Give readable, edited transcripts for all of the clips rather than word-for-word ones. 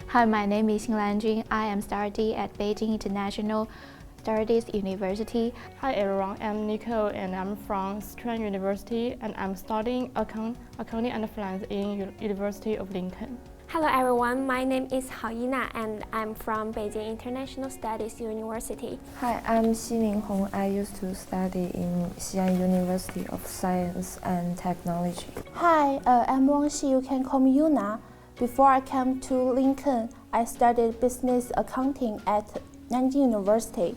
Hi, my name is Xinlan Jun. I am studying at Beijing International Studies University. Hi everyone, I'm Nico and I'm from Entrant University and I'm studying Accounting and Finance in University of Lincoln. Hello everyone, my name is Haoyina and I'm from Beijing International Studies University. Hi, I'm Xining Hong. I used to study in Xi'an University of Science and Technology. Hi, I'm Wang Xi. You can call me Yuna. Before I came to Lincoln, I studied business accounting at Nanjing University.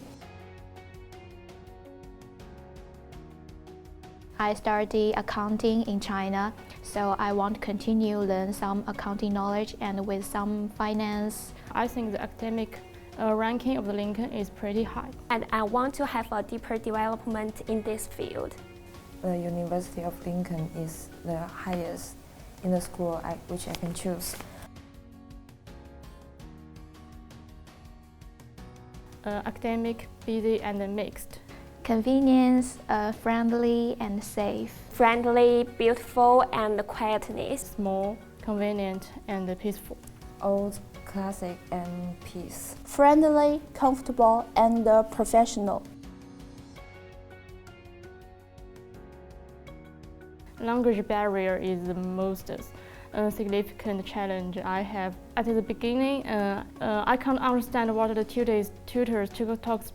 I study accounting in China, so I want to continue learn some accounting knowledge and with some finance. I think the academic ranking of the Lincoln is pretty high. And I want to have a deeper development in this field. The University of Lincoln is the highest in the school which I can choose. Academic, busy and mixed. Convenience, friendly and safe. Friendly, beautiful and quietness. Small, convenient and peaceful. Old, classic and peace. Friendly, comfortable and professional. Language barrier is the most significant challenge I have. At the beginning, I can't understand what the tutors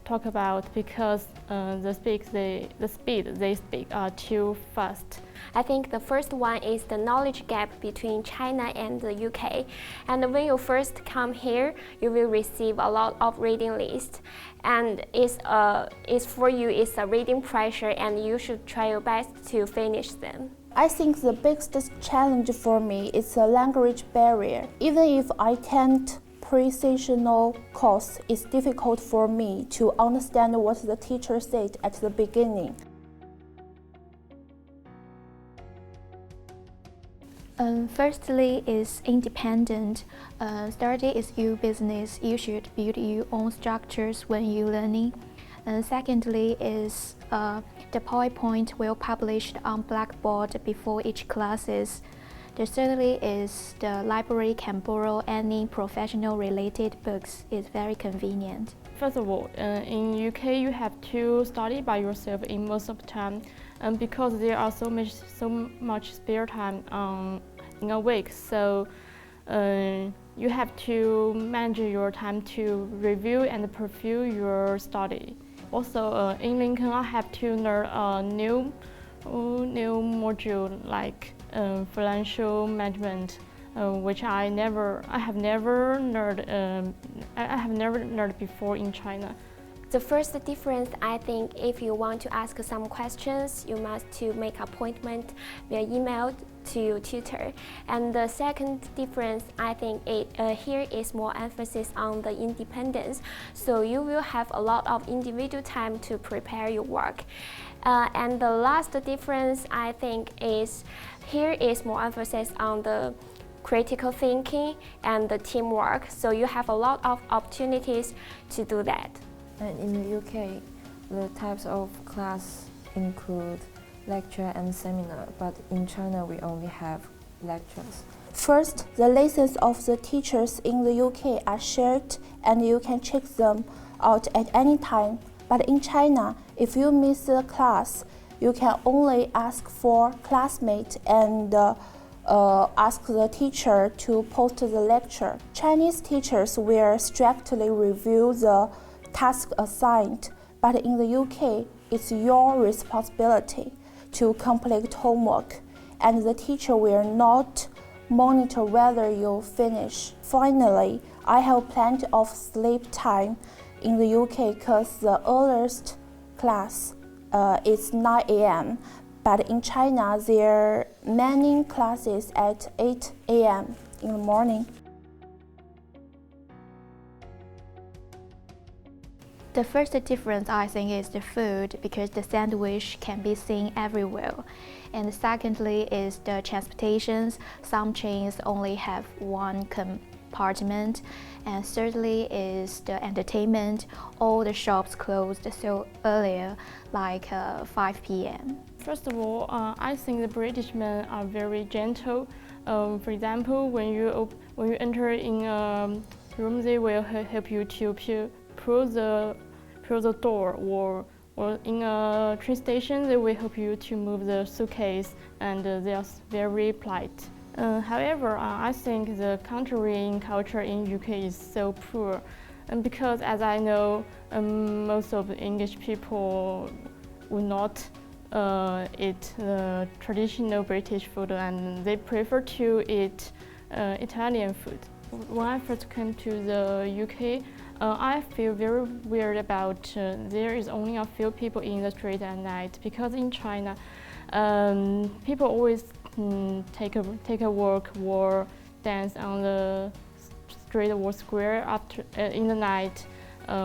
talk about because the speed they speak are too fast. I think the first one is the knowledge gap between China and the UK. And when you first come here, you will receive a lot of reading lists. And it's for you, it's a reading pressure and you should try your best to finish them. I think the biggest challenge for me is the language barrier. Even if I attend pre-sessional course, it's difficult for me to understand what the teacher said at the beginning. Firstly, is independent. Study is your business. You should build your own structures when you're learning. Secondly, is the PowerPoint will published on Blackboard before each classes. The thirdly is the library can borrow any professional related books. It's very convenient. First of all, in UK you have to study by yourself in most of the time, because there are so much spare time in a week. So you have to manage your time to review and pursue your study. Also, in Lincoln, I have to learn a new module like financial management, which I have never learned before in China. The first difference, I think, if you want to ask some questions, you must to make appointment via email to your tutor. And the second difference, I think, here is more emphasis on the independence. So you will have a lot of individual time to prepare your work. And the last difference, I think, is here is more emphasis on the critical thinking and the teamwork. So you have a lot of opportunities to do that. And in the UK, the types of class include lecture and seminar, but in China we only have lectures. First, the lessons of the teachers in the UK are shared and you can check them out at any time. But in China, if you miss a class, you can only ask for classmates and ask the teacher to post the lecture. Chinese teachers will strictly review the task assigned, but in the UK, it's your responsibility to complete homework, and the teacher will not monitor whether you finish. Finally, I have plenty of sleep time in the UK because the earliest class is 9 a.m., but in China, there are many classes at 8 a.m. in the morning. The first difference, I think, is the food because the sandwich can be seen everywhere. And secondly is the transportations. Some trains only have one compartment. And thirdly is the entertainment. All the shops closed so earlier, like 5 p.m. First of all, I think the British men are very gentle. For example, when you enter in a room, they will help you to pull the door, or in a train station, they will help you to move the suitcase, and they are very polite. However, I think the country culture in UK is so poor, and because as I know, most of the English people would not eat traditional British food, and they prefer to eat Italian food. When I first came to the UK, I feel very weird about there is only a few people in the street at night, because in China, people always take a walk or dance on the street or square after in the night,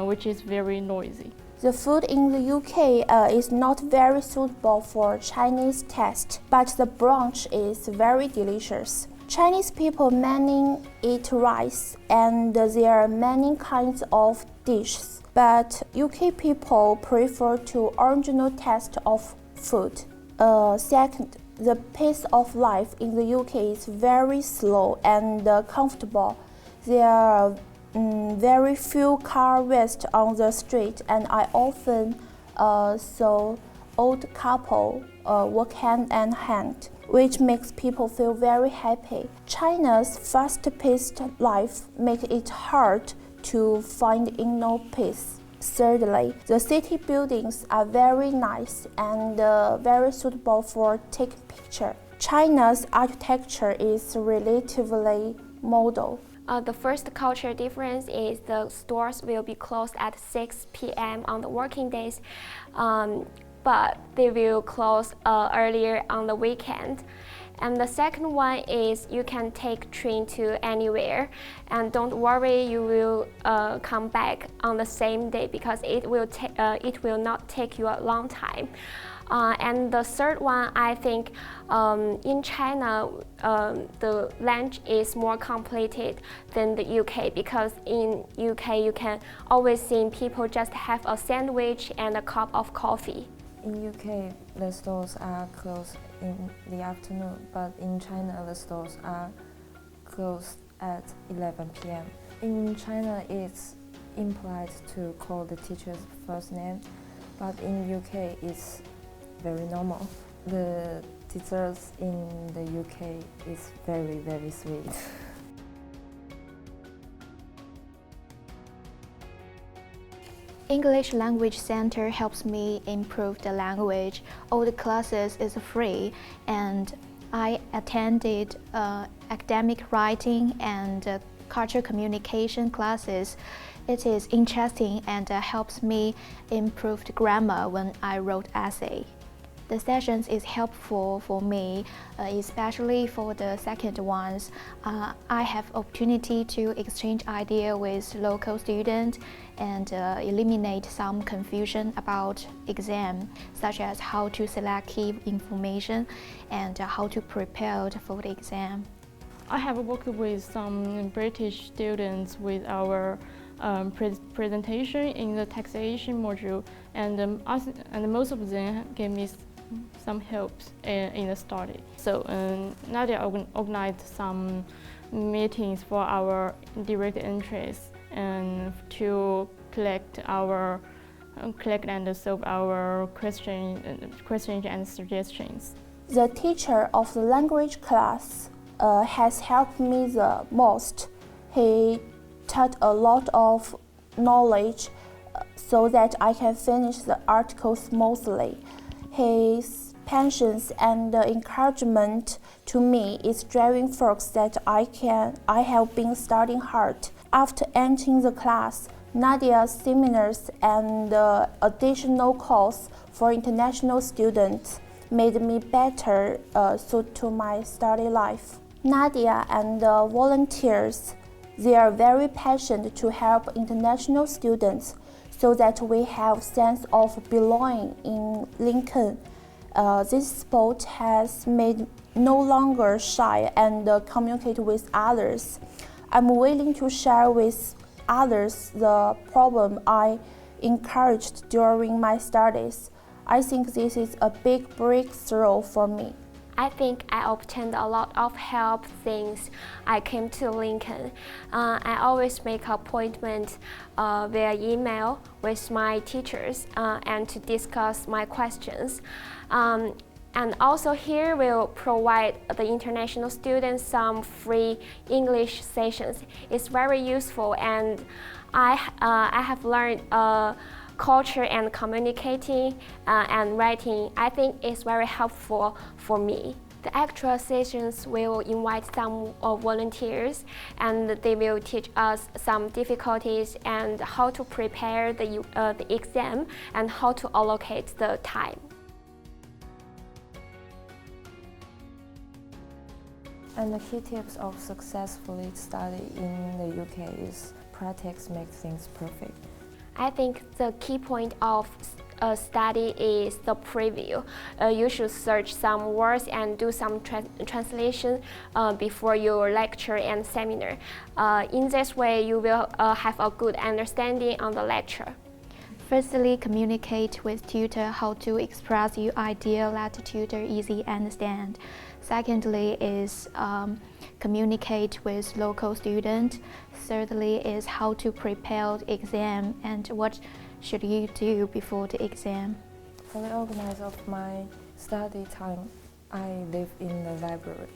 which is very noisy. The food in the UK is not very suitable for Chinese taste, but the brunch is very delicious. Chinese people mainly eat rice, and there are many kinds of dishes, but UK people prefer to original taste of food. Second, the pace of life in the UK is very slow and comfortable. There are very few cars waste on the street, and I often saw old couple work hand in hand, which makes people feel very happy. China's fast-paced life makes it hard to find inner peace. Thirdly, the city buildings are very nice and very suitable for taking pictures. China's architecture is relatively modern. The first culture difference is the stores will be closed at 6 p.m. on the working days, but they will close earlier on the weekend. And the second one is you can take train to anywhere, and don't worry, you will come back on the same day, because it will not take you a long time. And the third one, I think in China, the lunch is more completed than the UK, because in UK you can always see people just have a sandwich and a cup of coffee. In UK, the stores are closed in the afternoon, but in China, the stores are closed at 11 p.m. In China, it's implied to call the teacher's first name, but in UK, it's very normal. The desserts in the UK is very, very sweet. English Language Center helps me improve the language. All the classes is free, and I attended academic writing and cultural communication classes. It is interesting and helps me improve the grammar when I wrote essay. The sessions is helpful for me, especially for the second ones. I have opportunity to exchange idea with local students and eliminate some confusion about exam, such as how to select key information and how to prepare for the exam. I have worked with some British students with our presentation in the taxation module, and most of them gave me some help in the study. So Nadia organized some meetings for our direct entries and to collect and solve our questions and suggestions. The teacher of the language class has helped me the most. He taught a lot of knowledge so that I can finish the article smoothly. His patience and encouragement to me is driving force that I have been studying hard. After entering the class, Nadia's seminars and additional course for international students made me better suited to my study life. Nadia and volunteers, they are very passionate to help international students so that we have sense of belonging in Lincoln. This sport has made no longer shy and communicate with others. I'm willing to share with others the problem I encountered during my studies. I think this is a big breakthrough for me. I think I obtained a lot of help since I came to Lincoln. I always make appointments via email with my teachers and to discuss my questions. And also here we'll provide the international students some free English sessions. It's very useful, and I have learned culture and communicating and writing. I think it's very helpful for me. The extra sessions will invite some volunteers, and they will teach us some difficulties and how to prepare the exam and how to allocate the time. And the key tips of successfully study in the UK is practice makes things perfect. I think the key point of a study is the preview. You should search some words and do some translation before your lecture and seminar. In this way, you will have a good understanding on the lecture. Firstly, communicate with tutor how to express your idea, let tutor easy understand. Secondly is communicate with local student. Thirdly is how to prepare the exam and what should you do before the exam. For the organization of my study time, I live in the library.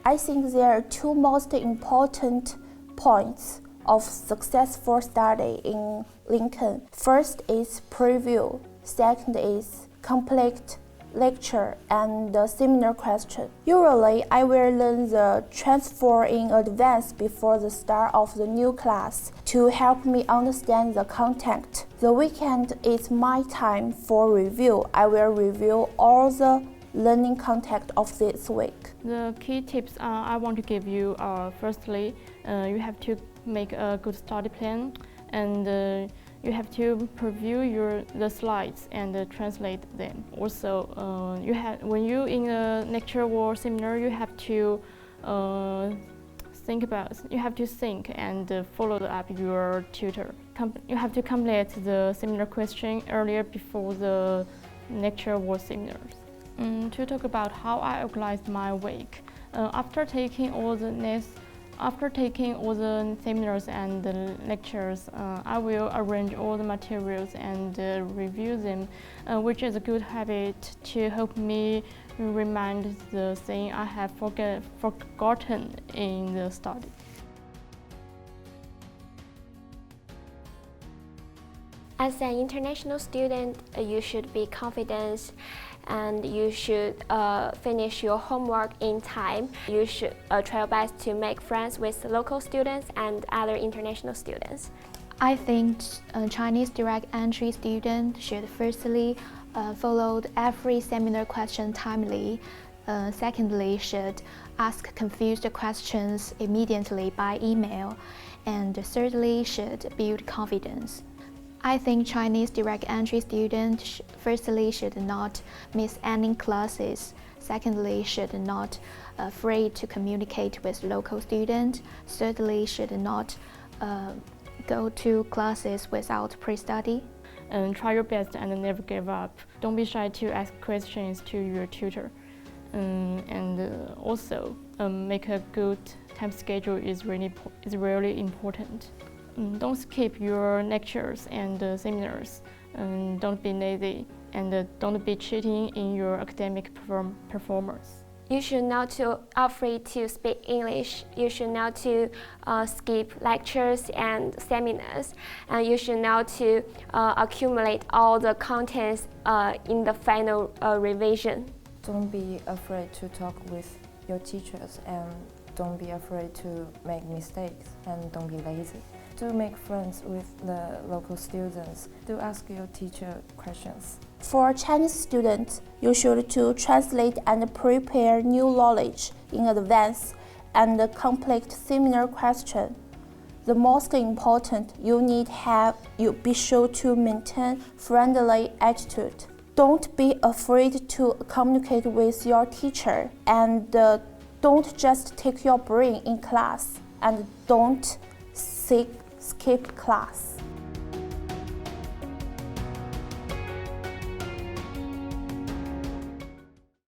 I think there are two most important points of successful study in Lincoln. First is preview. Second is complete lecture and the seminar question. Usually, I will learn the transfer in advance before the start of the new class to help me understand the content. The weekend is my time for review. I will review all the learning content of this week. The key tips I want to give you are, firstly, you have to make a good study plan, and you have to preview the slides and translate them. Also, when you in a lecture or seminar, you have to think and follow up your tutor. You have to complete the seminar question earlier before the lecture or seminars. To talk about how I organized my week, after taking all the seminars and the lectures, I will arrange all the materials and review them, which is a good habit to help me remind the thing I have forgotten in the study. As an international student, you should be confident and you should finish your homework in time. You should try your best to make friends with local students and other international students. I think Chinese direct entry students should firstly follow every seminar question timely. Secondly, should ask confused questions immediately by email. And thirdly, should build confidence. I think Chinese direct entry students firstly should not miss any classes. Secondly, should not afraid to communicate with local students. Thirdly, should not go to classes without pre-study. And try your best and never give up. Don't be shy to ask questions to your tutor. Also, make a good time schedule is really important. Don't skip your lectures and seminars. Don't be lazy, and don't be cheating in your academic performance. You should not to afraid to speak English. You should not to skip lectures and seminars. And you should not to accumulate all the contents in the final revision. Don't be afraid to talk with your teachers, and don't be afraid to make mistakes, and don't be lazy. Do make friends with the local students. Do ask your teacher questions. For Chinese students, you should to translate and prepare new knowledge in advance and complete seminar question. The most important, you be sure to maintain friendly attitude. Don't be afraid to communicate with your teacher, and don't just take your brain in class, and don't skip class.